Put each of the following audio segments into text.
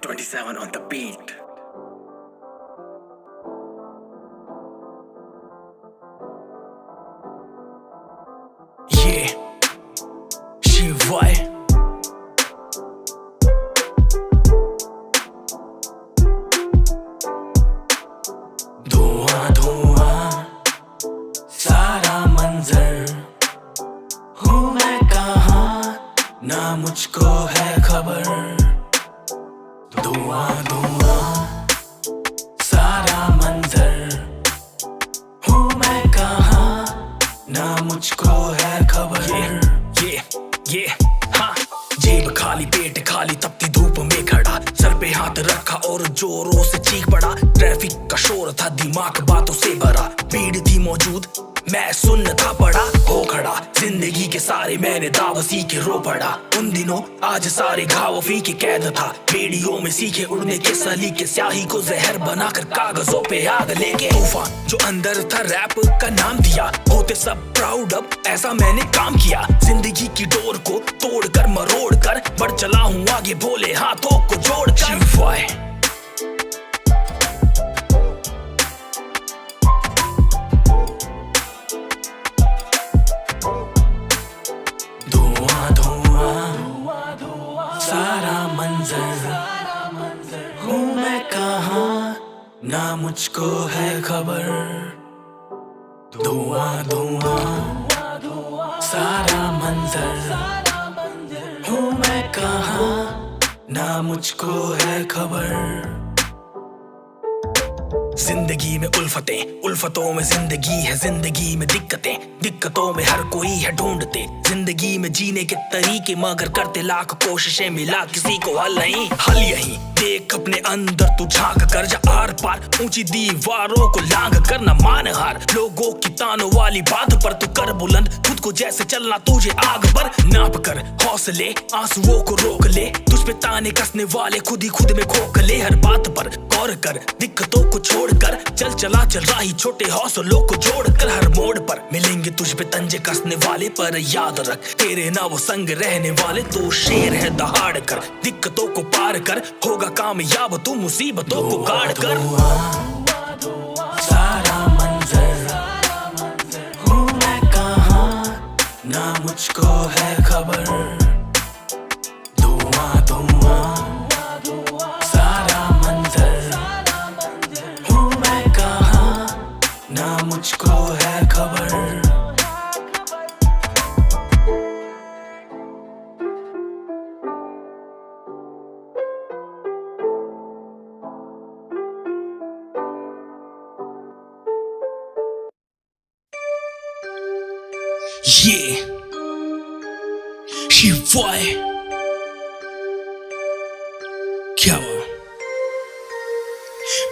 27 on the beat. Yeah, शिवाय धुआं धुआं सारा मंजर, हूँ मैं कहाँ ना मुझको है खबर। धुआं धुआं सारा मंजर, हूँ मैं कहाँ ना मुझको है खबर। ये हाँ, जेब खाली पेट खाली तपती धूप में खड़ा, सर पे हाथ रखा और जोरों से चीख पड़ा। ट्रैफिक का शोर था, दिमाग बातों से भरा, भीड़ थी मौजूद, मैं सुन था पड़ा। हो खड़ा जिंदगी के सारे मैंने दाव सीखे रो पड़ा। उन दिनों आज सारे घाव फीके कैद था, बेड़ियों में सीखे उड़ने के सलीके, स्याही को जहर बनाकर कागजों पे आग लेके। तूफान जो अंदर था रैप का नाम दिया, होते सब प्राउड अब ऐसा मैंने काम किया। जिंदगी की डोर को तोड़कर मरोड़ कर बढ़ चला हूँ आगे भोले हाथों को जोड़ कर। शिवाय सारा मंजर, हूँ मैं कहाँ ना मुझको है खबर। धुआं धुआं सारा मंजर, हूँ मैं कहाँ ना मुझको है खबर। जिंदगी में उल्फतें, उल्फतों में जिंदगी है, जिंदगी में दिक्कतें, दिक्कतों में हर कोई है ढूंढते। जिंदगी में जीने के तरीके मगर करते लाख कोशिशें, मिला किसी को हल नहीं। हल यही देख अपने अंदर तू झांक कर, जा आर पार ऊंची दीवारों को लांग कर। न मान हार लोगों की तानों वाली बात पर, तू कर बुलंद खुद को जैसे चलना तुझे आग पर। नाप कर हौसले आंसुओं को रोक ले, तुझ पे ताने कसने वाले खुद ही खुद में खोखले। हर बात पर गौर कर, दिक्कतों को छोड़ कर चल रहा ही छोटे हौसलों को जोड़कर। हर मोड़ पर मिलेंगे तुझ पे तंजे कसने वाले, पर याद रख तेरे ना वो संग रहने वाले। तू शेर है दहाड़ कर, दिक्कतों को पार कर, होगा कामयाब तू मुसीबतों को गाड़ कर। सारा मंजर, हूँ मैं कहाँ ना मुझको है खबर। धुआं धुआं सारा मंजर, हूँ मैं कहाँ ना मुझको है खबर। ये शिवाय क्या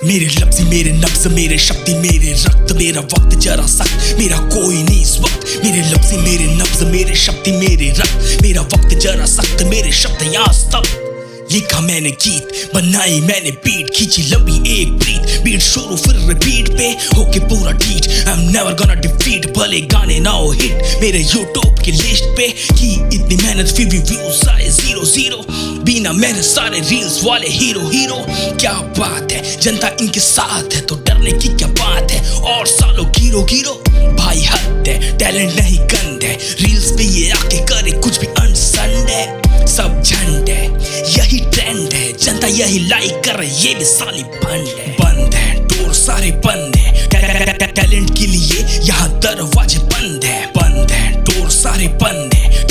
मेरे लफ्ज़ मेरे नब्ज़ मेरे शक्ति मेरे रक्त, मेरा वक्त जरा सख्त मेरा कोई नहीं इस वक्त। मेरे लफ्ज़ मेरे नब्ज़ मेरे शक्ति मेरे रक्त, मेरा वक्त जरा सख्त मेरे शब्द यहाँ सब। लिखा मैंने गीत, बनाई मैंने बीट, खींची लंबी एक ब्रीथ, बीट शुरू फिर रिपीट पे होके पूरा डीट। I'm never gonna defeat, भले गाने ना हो हिट मेरे YouTube की लिस्ट पे, की इतनी मेहनत फिर भी व्यूज आए 0 बिना मेहनत सारे रील्स वाले हीरो। क्या बात है, जनता इनके साथ है तो डरने की क्या बात है। और सालों गिरो भाई हद है, टैलेंट नहीं गंद है, रील्स पे ये आके करे कुछ भी अनसंड है। सब झंड है यही ट्रेंड है, जनता यही लाइक कर ये भी साली बंद है डोर सारे बंद है। टैलेंट के लिए यहाँ दरवाजे बंद है डोर सारे बंद है।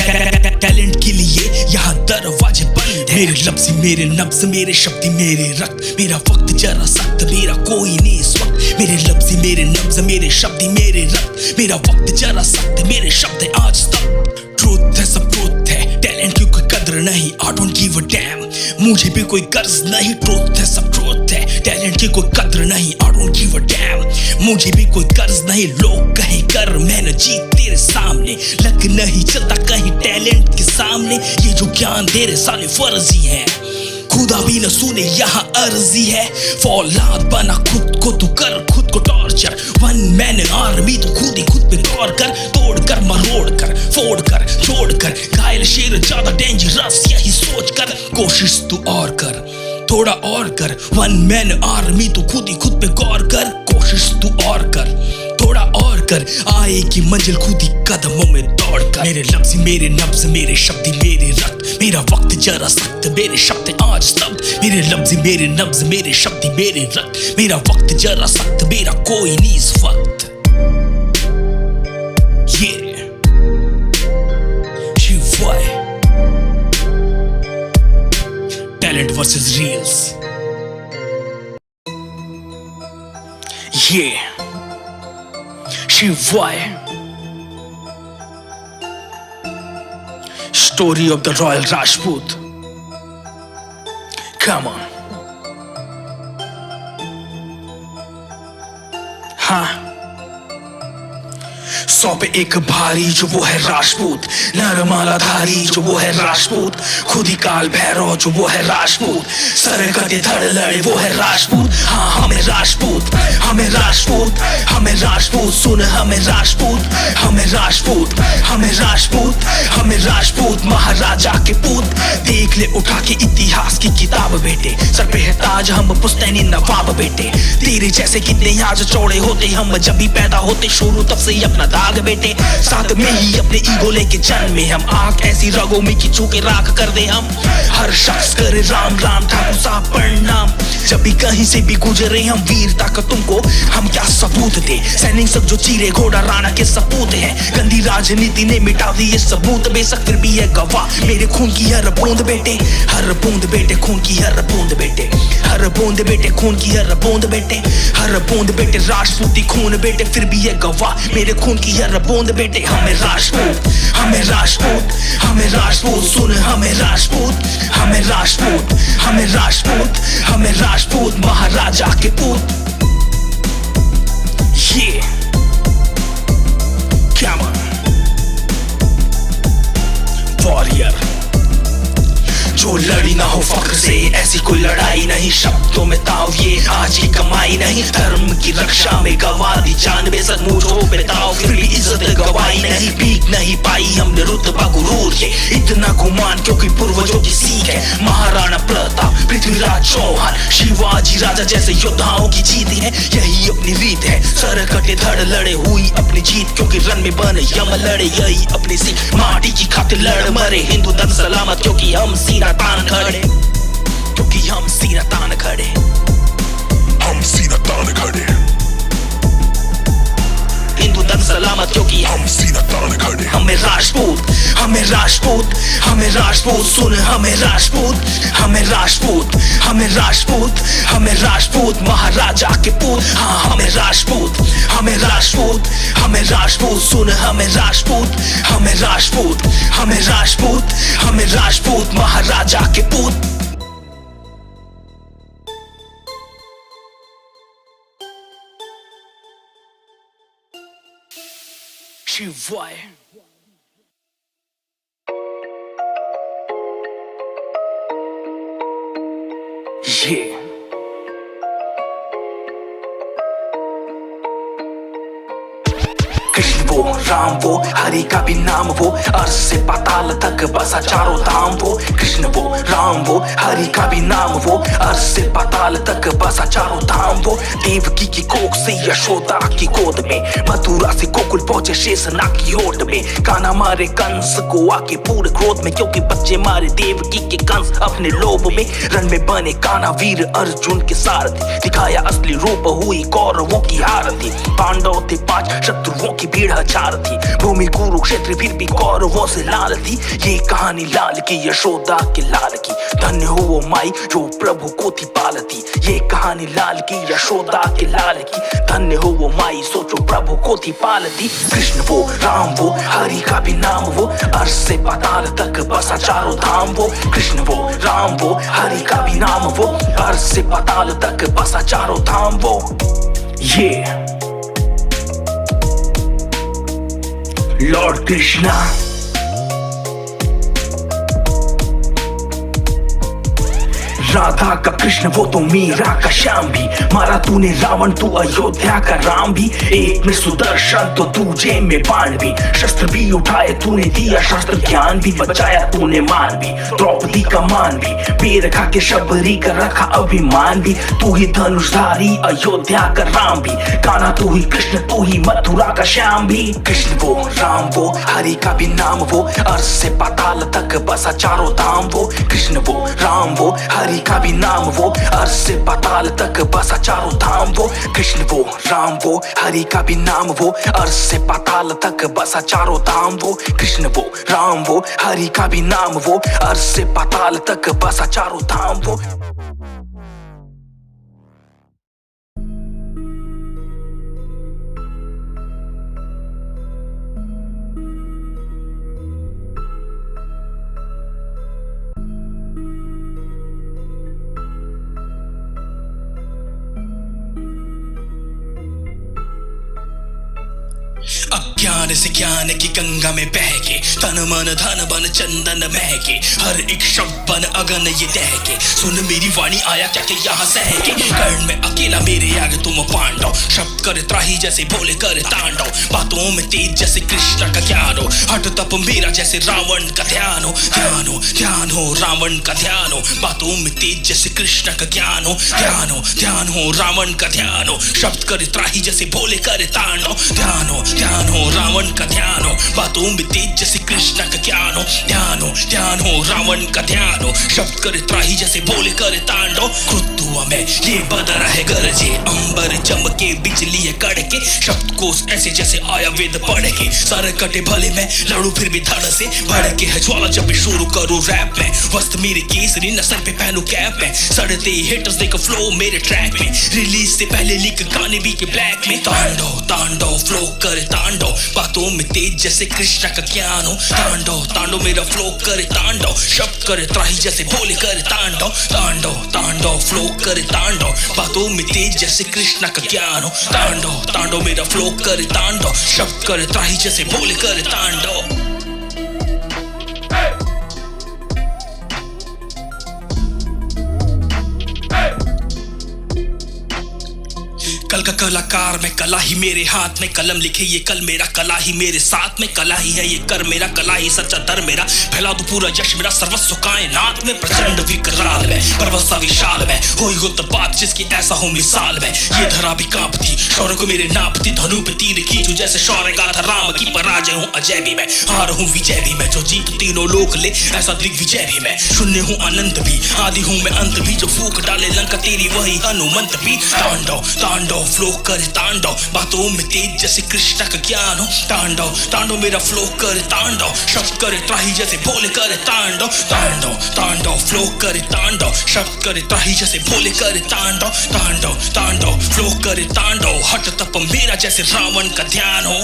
टैलेंट के लिए यहाँ दरवाजे बंद है। मेरे लफ्ज़ मेरे नब्ज़ मेरे शब्द मेरे रक्त, मेरा वक्त जरा सख्त मेरा कोई नहीं इस वक्त। मेरे लफ्ज़ मेरे नब्ज़ मेरे शब्द मेरे रक्त, मेरा वक्त जरा सख्त मेरे शब्द आज तक। ट्रूथ है सब ट्रूथ है, टैलेंट की कोई कदर नहीं, I don't give a damn, मुझे भी कोई कर्ज नहीं। ट्रूथ है सब ट्रूथ है, टैलेंट की कोई कदर नहीं, I don't give a damn, मुझे भी कोई कर्ज नहीं। लोग कहीं कर मैंने जीत तेरे सामने, लग नहीं चलता कहीं टैलेंट के सामने। ये जो ज्ञान दे रहे साले फर्जी है, खुदा भी न सुने यहाँ अर्जी है। फौलाद बना खुद को तू कर खुद को टॉर्चर, वन मैन आर्मी तो खुद ही खुद पे गौर कर। तोड़ कर मरोड़ कर फोड़ कर जोड़ कर, घायल शेर ज्यादा डेंजरस यही सोच कर। कोशिश तू और कर थोड़ा और कर। वन मैन आर्मी तू खुद ही खुद पे गौर कर, कोशिश तू और कर, थोड़ा और कर, आएगी मंजिल खुद ही कदमों में दौड़ कर। मेरे लफ्ज़ मेरे नब्ज़ मेरे शब्द मेरे रक्त, मेरा वक्त जरा सख्त, मेरे शब्द आज स्तब्ध। मेरे लफ्ज़ मेरे नब्ज़ मेरे शब्द मेरे रक्त, मेरा वक्त जरा सख्त, मेरा कोई नहीं इस वक्त। शिवाय टैलेंट वर्सेस रील्स। शिवाय story of the Royal Rajput. Come on. हाँ, 100 पे एक भारी जो वो है राजपूत, नरमाला धारी जो वो है राजपूत, खुद ही काल भैरव जो वो है राजपूत, सर कटे धड़ लड़े वो है राजपूत। हाँ हमें राजपूत, हमें राजपूत, हमें राजपूत, सुन हमें राजपूत, हमें राजपूत, हमें राजपूत, हमें राजपूत, महाराजा के पूत। देख ले उठा के इतिहास की किताब बेटे, सर पे है ताज हम पुश्तैनी नवाब बेटे। तेरे जैसे कितने आज चौड़े होते हम जब भी पैदा होते, शुरू तब से ही अपना दाग बेटे, साथ में ही अपने ईगो लेके जन्मे हम। आंख ऐसी रगों में कि छू के राख कर दे हम, हर शख्स करे राम राम ठाकुर साहब प्रणाम। जब भी कहीं से भी गुजरे हम वीरता का तुमको हम क्या सबूत दे, सैनिक सब जो चीरे घोड़ा राणा के सपूत है, गंदी राजनीति ने मिटा दी ये सबूत, बेशक फिर भी है गवाह मेरे खून की हर बूंद बेटे, हर बूंद बेटे खून की हर बूंद बेटे, हर बूंद बेटे खून की हर बूंद बेटे, हर बूंद बेटे राजपूती खून बेटे, फिर भी है गवाह मेरे खून की हर बूंद बेटे। हमें राजपूत, हमें राजपूत, हमें राजपूत, सुन हमें राजपूत, हमें राजपूत, हमें राजपूत, हमें राजपूत, महाराजा के पूत। ये क्या मन वॉरियर जो लड़ी ना हो फख्र से, ऐसी कोई लड़ाई नहीं, शब्दों में ताव ये आज की कमाई नहीं, धर्म की रक्षा में गवा दी जान बेशक मुझो पे ताव, फिर भी इज्जत गवाई नहीं, भीख नहीं पाई हमने रुतबा गुरूर ये, इतना गुमान क्योंकि पूर्वजों की सीख है। महाराणा प्रताप, पृथ्वीराज चौहान, शिवाजी राजा जैसे योद्धाओं की जीत है, यही अपनी रीत है, सर कटे धड़ लड़े हुई अपनी जीत, क्योंकि रन में बने यम लड़े यही अपनी सीख, माटी की खातिर लड़ मरे हिंदू धन सलामत, क्योंकि हम सीना तान खड़े, क्योंकि हम सीना तान खड़े, हम सीना तान खड़े, हिंदू धन सलामत क्योंकि हम सीना तान खड़े। हमें राजपूत, हमें राजपूत, हमें राजपूत, सुन हमें राजपूत, हमें राजपूत, हमें राजपूत, हमें राजपूत, महाराजा के पूत। हाँ हमें राजपूत, हमें राजपूत, हमें राजपूत, सुन हमें राजपूत, हमें राजपूत, हमें राजपूत, हमें राजपूत, महाराजा के पूत। शिवाय ये कृष्ण वो राम वो हरि का भी नाम वो, अर्श से पाताल तक बसा चारों धाम वो, कृष्ण वो राम वो हरि का भी नाम वो, अर्श से पाताल तक बसा चारों धाम वो। देवकी की कोख से यशोदा की गोद में, मथुरा से गोकुल पहुंचे शेषनाग की होड़ में, कान्हा मारे कंस को आके पूरे क्रोध में, क्योंकि बच्चे मारे देवकी के कंस अपने लोभ में, रण में बने कान्हा वीर अर्जुन के सारथी, दिखाया असली रूप हुई कौरवों की हारती, पांडव थे 5 शत्रुओं की भीड़ हजार थी, भूमि कुरुक्षेत्र फिर भी कौरवों से लाल थी, ये कहानी लाल की यशोदा के लाल की, धन्य हो वो माई जो प्रभु को थी पालती, ये कहानी लाल की यशोदा के लाल की, धन्य हो वो माई सोचो प्रभु को थी पालती। कृष्ण वो राम वो हरि का भी नाम वो, अर्श से पाताल तक बसा चारों धाम वो, कृष्ण वो राम वो हरि का भी नाम वो, अर्श से पाताल तक बसा चारों धाम वो। ये लॉर्ड कृष्णा राधा का कृष्ण वो तो मीरा का श्याम भी। मारा तूने रावण तू अयोध्या का राम भी। एक में सुदर्शन तो दूजे में बाण भी। शस्त्र भी उठाए तूने दिया शास्त्र ज्ञान भी। बचाया तूने मान भी द्रौपदी का मान भी। पैर खा के शबरी का रखा अभिमान भी। तू ही धनुषधारी अयोध्या का राम भी। गाना तू ही कृष्ण तू ही मथुरा का श्याम भी। कृष्ण वो राम वो हरि का भी नाम वो। अर्श से पाताल तक बसा चारों धाम वो। कृष्ण वो राम वो हरि का भी नाम वो। अर्श से पाताल तक बसा चारों धाम वो। कृष्ण वो राम वो हरि का भी नाम वो। अर्श से पाताल तक बसा चारों धाम वो। कृष्ण वो राम वो हरि का भी नाम वो। अर्श से पाताल तक बसा चारों धाम वो। अज्ञान से ज्ञान की गंगा में बह के तन मन धन बन चंदन महके। हर एक शब्द बन अगन ये दहके। सुन मेरी वाणी आया क्या के यहाँ सह के। कर्ण में अकेला मेरे आगे तुम पांडव। शब्द करे त्राही जैसे भोले करे तांडव। बातों में तेज जैसे कृष्ण का ज्ञान हो। हट तप मेरा जैसे रावण का ध्यान हो। ध्यान हो ध्यान हो रावण का ध्यान हो। बातों में तेज जैसे कृष्ण का ज्ञान हो। ध्यान हो ध्यान हो रावण का ध्यान हो। शब्द करे त्राही जैसे भोले करे तांडव। ध्यान हो रावण का ध्यान हो। बातों में तेज जैसे कृष्ण का ज्ञान हो। ध्यान हो रावण का ध्यान हो। शब्द करे त्राही जैसे भोले करे तांडव। खुद हुआ मैं ये बदर है गरजे। अंबर चमके बिजली है कड़के। शब्द कोश ऐसे जैसे आया वेद पढ़ के। सर कटे भले मैं लड़ू फिर भी धड़ से भड़के है ज्वाला जब भी शुरू करूँ रैप में। वस्त मेरे केसरी न सर पे पहनू कैप में। सड़ते हिटर्स देख फ्लो मेरे ट्रैक में। रिलीज से पहले लीक गाने भी के ब्लैक में। तांडव फ्लो करे तांडव। बातों में तेज जैसे कृष्ण का ज्ञान हो। तांडव मेरा फ्लो करे तांडव। शब्द करे त्राही जैसे भोले करे तांडव। तांडव फ्लो करे तांडव। बातों में तेज जैसे कृष्ण का ज्ञान हो। तांडव मेरा फ्लो करे तांडव। शब्द करे त्राही जैसे भोले करे तांडव। कल का कलाकार में कला ही मेरे हाथ में। कलम लिखे ये कल मेरा कला ही मेरे साथ में। कला ही है ये कर मेरा कला ही सच्चा दर मेरा। फैला दो पूरा यश मेरा सर्वस्व कायनात में। प्रचंड विकराल में पर्वत विशाल में। होई हो तब बात जिसकी ऐसा हो मिसाल में। ये धरा भी कांपती शौर्य को मेरे नापती। धनु पे तीर खींचू जैसे शौर्य गाथा राम की। पराजय हूँ अजय भी मैं हार हूँ विजय भी मैं। जो जीत तीनों लोक ले ऐसा दिग्विजय भी मैं। शून्य हूँ अनंत भी आदि हूँ मैं अंत भी। जो फूक डाले लंका तेरी वही हनुमंत भी। तांडव फ्लो करे तांडव। बातों में तेज जैसे कृष्ण का ज्ञान हो। तांडव मेरा फ्लो करे तांडव। शब्द करे त्राही जैसे भोले करे तांडव। तांडव फ्लो करे तांडव। शब्द करे त्राही जैसे भोले करे तांडव फ्लो करे तांडव। हट तप मेरा जैसे रावण का ध्यान हो।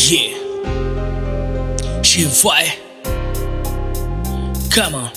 Yeah, Shivai, come on,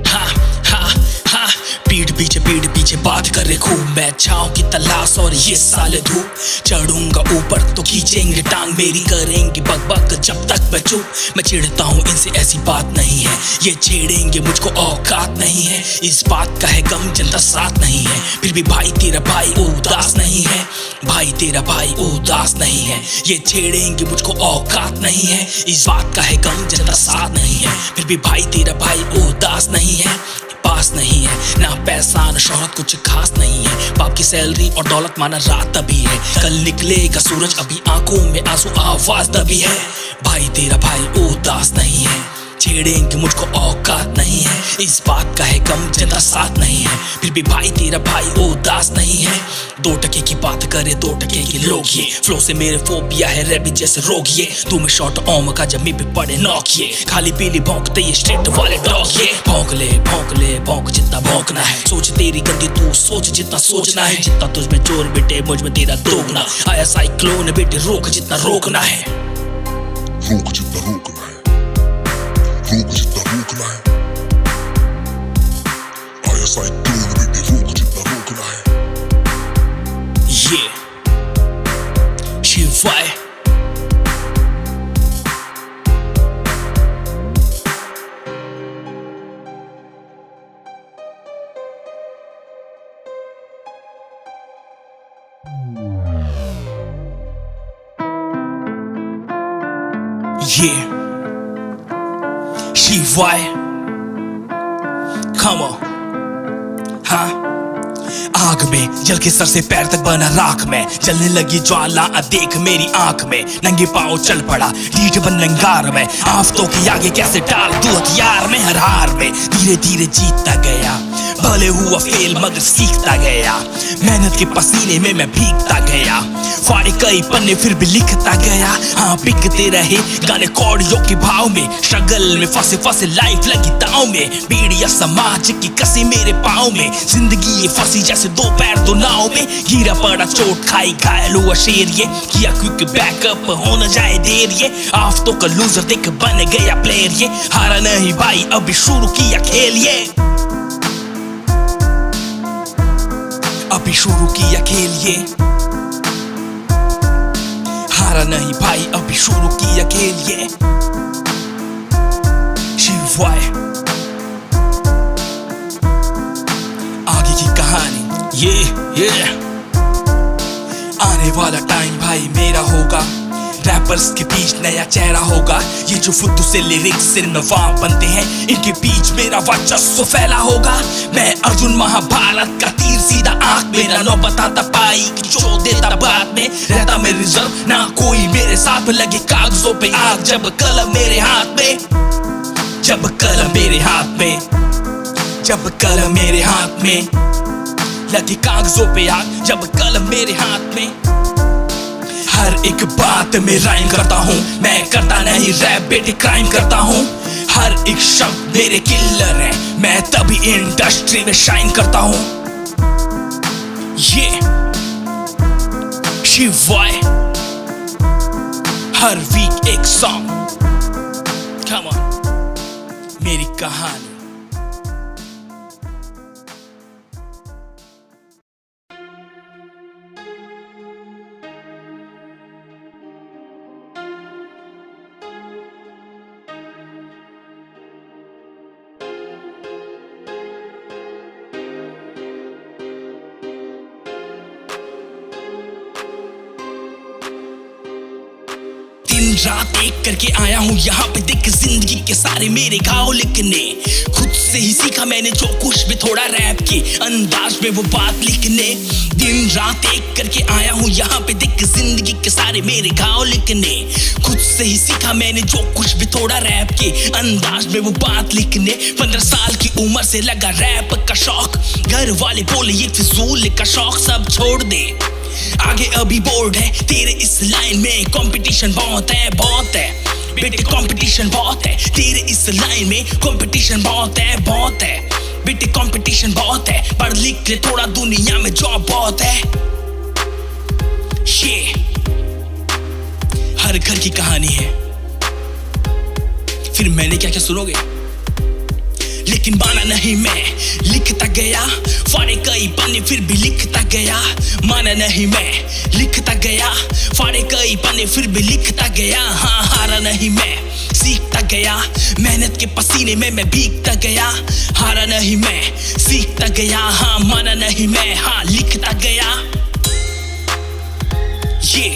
ha ha ha. पीठ पीछे बात करे खूब। मैं छाँव की तलाश और ये साले धूप। चढ़ूंगा ऊपर तो खींचेंगे टांग मेरी। करेंगे बक जब तक मैं चुप। मैं चिढ़ता हूँ इनसे ऐसी बात नहीं है। ये छेड़ेंगे मुझको औकात नहीं है। इस बात का है गम जनता साथ नहीं है। फिर भी भाई तेरा भाई उदास नहीं है। भाई तेरा भाई उदास नहीं है। ये छेड़ेंगे मुझको औकात नहीं है। इस बात का है गम जनता साथ नहीं है। फिर भी भाई तेरा भाई उदास नहीं है। पास नहीं है ना पैसा ना शोहरत कुछ खास नहीं है। बाप की सैलरी और दौलत माना रात अभी है। कल निकलेगा सूरज अभी आंखों में आंसू आवाज दबी है। भाई तेरा भाई उदास नहीं है। छेड़ेंगे मुझको औकात नहीं है, इस बात का है गम जिंदा साथ नहीं है, फिर भी भाई तेरा भाई उदास नहीं है। 2 टके की बात करे 2 टके के लोग ये, फ्लो से मेरे फोबिया है रैबिट जैसे रोग ये। तू में शॉर्ट ओम का जमी पे पड़े नॉक ये, खाली पीली भौंकते ये स्ट्रीट वाले डॉग ये। भौंक ले भौंक जितना भौंकना है, सोच तेरी गंदी तू सोच जितना सोचना है, जितना तुझ में जोर बेटे मुझ में तेरा दोगुना। आया साइक्लोन बेटे रोक जितना रोकना है, रोक जितना रोकना है, रोक जितना रोकना है। आया साइक्लोन बेटे रोक जितना रोकना है। ये शिवाय ये शिवाय come on, हाँ। आग में जल के सर से पैर तक बना राख में, जलने लगी ज्वाला देख मेरी आंख में। नंगे पांव चल पड़ा ढीठ बन लंगार में, आफतों के आगे कैसे डाल दू हथियार में। हर हार में धीरे धीरे जीतता गया, भले हुआ फेल मगर सीखता गया। मेहनत के पसीने में मैं भीगता गया, फाड़े कई पन्ने फिर भी लिखता गया। हाँ बिकते रहे गाने कौड़ियों के भाव में, स्ट्रगल में फंसे फंसे लाइफ लगी दांव में। बीड़िया समाज की कसी मेरे पाँव में, जिंदगी ये फंसी जैसे 2 पैर 2 नाव में। गिरा पड़ा चोट खाई घायल हुआ शेर ये, किया क्विक बैकअप हो न जाए देर ये। आफतों का लूजर देख बन गया प्लेयर ये, हारा नहीं भाई अभी शुरू किया खेल ये, अभी शुरू किया खेल ये। हारा नहीं भाई अभी शुरू किया खेल ये। शिवाय आगे की कहानी ये आने वाला टाइम भाई मेरा होगा, रैपर्स के बीच नया चेहरा होगा। ये जो फुद्दू से लिरिक्स से नवाब बनते हैं, इनके बीच मेरा वर्चस्व फैला होगा। मैं अर्जुन महाभारत का तीर सीधा आंख में, ना बताता पाई कि जो देता बाद में। रहता मैं रिजर्व ना कोई मेरे साथ में, लगे कागजों पे आग जब कलम मेरे हाथ में, जब कलम मेरे हाथ में, जब कलम मेरे हाथ में। लगे कागजों पे आग जब कलम मेरे हाथ में। हर एक बात में राइम करता हूँ, मैं करता नहीं रैप बेटे क्राइम करता हूँ। हर एक शब्द मेरे किलर है, मैं तभी इंडस्ट्री में शाइन करता हूँ। ये शिवाय हर वीक एक सॉन्ग, कम ऑन मेरी कहानी। दिन रात एक करके आया हूँ यहाँ पे, देख जिंदगी के सारे मेरे घाव लिखने। खुद से ही सीखा मैंने जो कुछ भी, थोड़ा रैप के अंदाज में वो बात लिखने। दिन रात एक करके आया हूँ यहाँ पे, देख जिंदगी के सारे मेरे घाव लिखने। खुद से ही सीखा मैंने जो कुछ भी, थोड़ा रैप के अंदाज में वो बात लिखने। 15 साल की उम्र से लगा रैप का शौक, घर वाले बोले ये फिजूल का शौक सब छोड़ दे, आगे अभी बोर्ड है तेरे इस लाइन में। कंपटीशन बहुत है बेटे, कंपटीशन बहुत है तेरे इस लाइन में। कंपटीशन बहुत है बेटे, कंपटीशन बहुत है। पढ़ लिख ले थोड़ा, दुनिया में जॉब बहुत है। ये हर घर की कहानी है, फिर मैंने क्या क्या सुनोगे। लेकिन माना नहीं मैं लिखता गया, फाड़े कई पन्ने फिर भी लिखता गया। माना नहीं मैं लिखता गया, फाड़े कई पन्ने फिर भी लिखता गया। हाँ हारा नहीं मैं सीखता गया, मेहनत के पसीने में मैं भीगता गया। हारा नहीं मैं सीखता गया, हाँ माना नहीं मैं हाँ लिखता गया। ये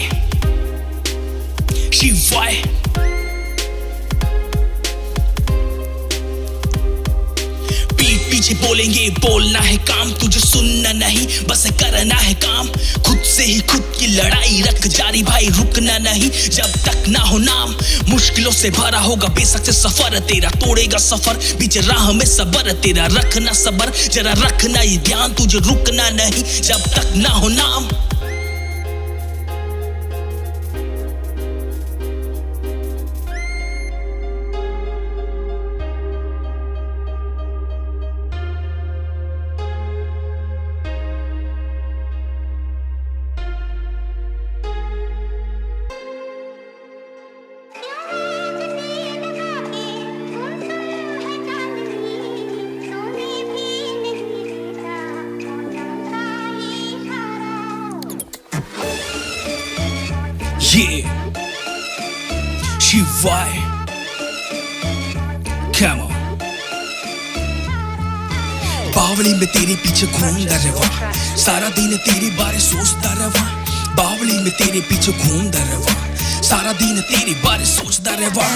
शिवाय पीछे बोलेंगे बोलना है काम, तुझे सुनना नहीं बस करना है काम। खुद से ही खुद की लड़ाई रख जारी भाई, रुकना नहीं जब तक ना हो नाम। मुश्किलों से भरा होगा बेशक से सफर तेरा, तोड़ेगा सफर बीच राह में सबर तेरा। रखना सबर जरा रखना ये ध्यान, तुझे रुकना नहीं जब तक ना हो नाम। Yeah, शिवाय, come on। बावली में तेरे पीछे घूमता रवा, सारा दिन तेरे बारे सोचता रवा। बावली में तेरे पीछे घूमता रवा, सारा दिन तेरे बारे सोचता रवा।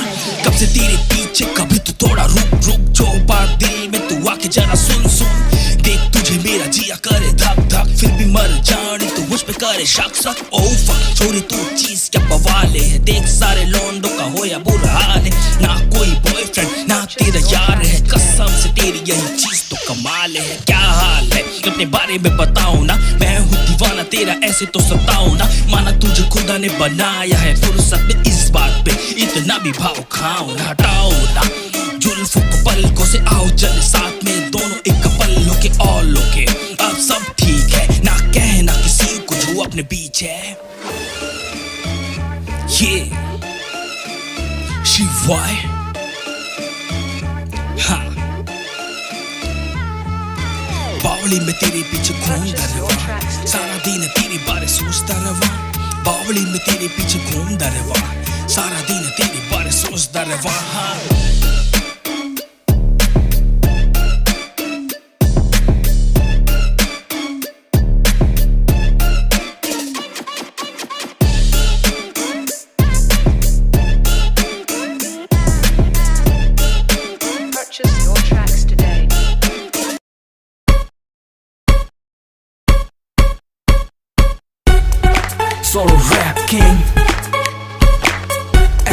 कब से तेरे पीछे, कभी तो थोड़ा रुक रुक, जो बात दिल में तू आके जरा सुन सुन। देख तुझे मेरा जिया करे धक धक, फिर भी मर जाने तू मुझ पे करे शक शक। ओ फक छोरी तू चीज क्या बवाले है, देख सारे लोंडों का होया बुरा हाल है। ना कोई बॉयफ्रेंड ना तेरा यार है, कसम से तेरी यही चीज तो कमाल है। क्या हाल है अपने बारे में बताओ ना, मैं हूँ दीवाना तेरा ऐसे तो सताओ ना। माना तुझे खुदा ने बनाया है फुर्सत में, इस बात पे इतना भी भाव खाओ ना। हटाओ ना जुल्फों को पलकों से, आओ चल साथ में दोनों एक कपल होके ऑल होके। अब सब ठीक है ना कहना किसी को जो अपने बीच है। ये शिवाय, हाँ बावली में तेरे पीछे घूमता रवा, सारा दिन तेरे बारे सोचता रवा। बावली में तेरे पीछे घूमता रवा, सारा दिन तेरे बारे सोचता रवा। हाँ your tracks today. Solo Rap King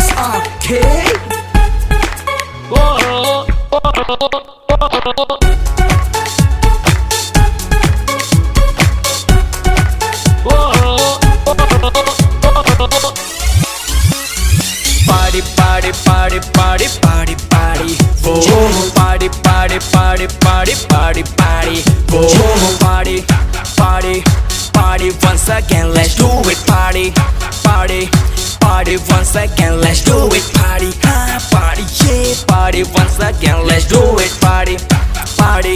SRK. Party, party, party, party, party, party. Whoa. Party, party, party, party, party, party. Whoa. Party, party, party. Once again, let's do it. Party, party, party. Once again, let's do it. Party, party, yeah. Party once again, let's do it. Party, party,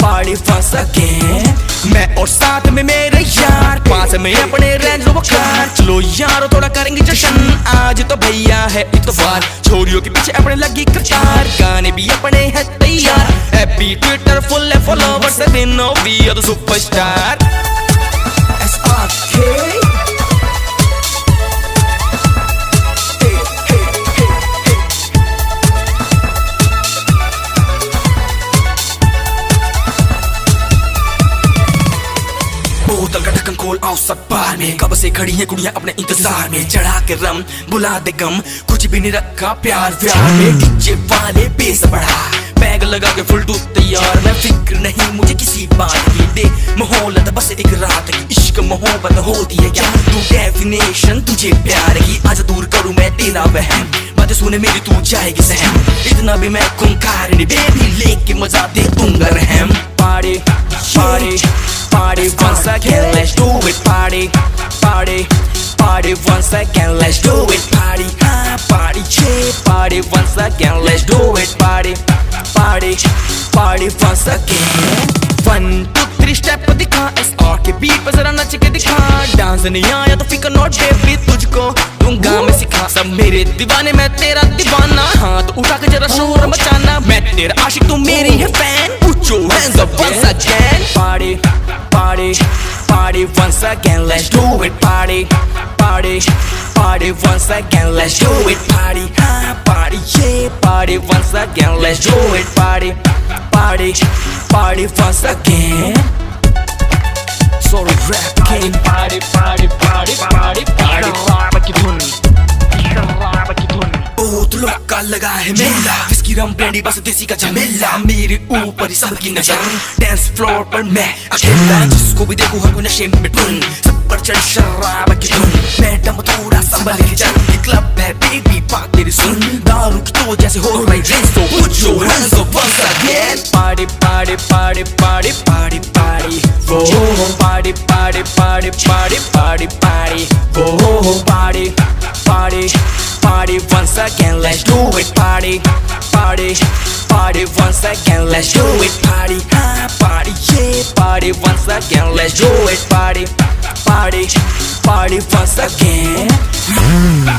party once again. मैं और साथ में मेरे यार, पास में अपने range rover car. चलो यारो थोड़ा करेंगे जश्न, आज तो भैया है इतवार। छोरियों के पीछे अपने लगी कतार, गाने भी अपने हैं तैयार। हैप्पी ट्विटर फुल है followers, we know we are the superstar. SRK बोतल का ढक्कन खोल आओ सब बार में, कब से खड़ी हैं कुड़ियां अपने इंतजार में। चढ़ा के रम बुला दे गम, कुछ भी नहीं रखा प्यार व्यार में। डीजे वाले बेस बढ़ा, बैग लगा के फुल डूब तैयार। मैं फिक्र नहीं मुझे किसी बात की, दे माहौल बस एक रात की। इश्क मोहब्बत होती है क्या, तू डेफिनेशन तुझे प्यार की। आज दूर करूं मैं तेरा वहम, बातें सुने मेरी तू जाएगी सहम। इतना भी मैं खूंखार नहीं बेबी, लेके मजा दे दूंगा रहम। Party party party once again, let's do it. Party, party, party once again, let's do it. Party, party, yeah. Party once again, let's do it. Party, party, party once again. 1 2 3 step दिखा, SR के beat पर जरा नच के दिखा। Dance नहीं आया तो फिकर नॉट बेबी, तुझको दूंगा मैं सिखा। सब मेरे दीवाने मैं तेरा दीवाना, हाथ उठा के जरा शोर मचाना। मैं तेरा आशिक तू मेरी है fan, put your hands up once again. Party, party, party once again, let's do it. Party, party, party once again, let's do it. Party, party, yeah. Party once again, let's do it. Party, party, party once again. So rap king. party party party party party शराब की धुन शराब की धुन बहुत लोग का लगा है मेला विस्की रम ब्रांडी बस देसी का झमेला मेरे ऊपर ही सबकी नजर डांस फ्लोर पर मैं अकेला जिसको भी देखूं हर कोई नशे में धुन सब पर चढ़ शराब की धुन मैडम थोड़ा संभल के चल ये क्लब है बेबी बात मेरी सुन दारू की तो जैसे हो रही ड्रिंक्स तो put your hands up once again party party party party party party oh party party party party party party oh party party party once again let's do it party party party once again let's do it party party yeah party once again let's do it party party party once again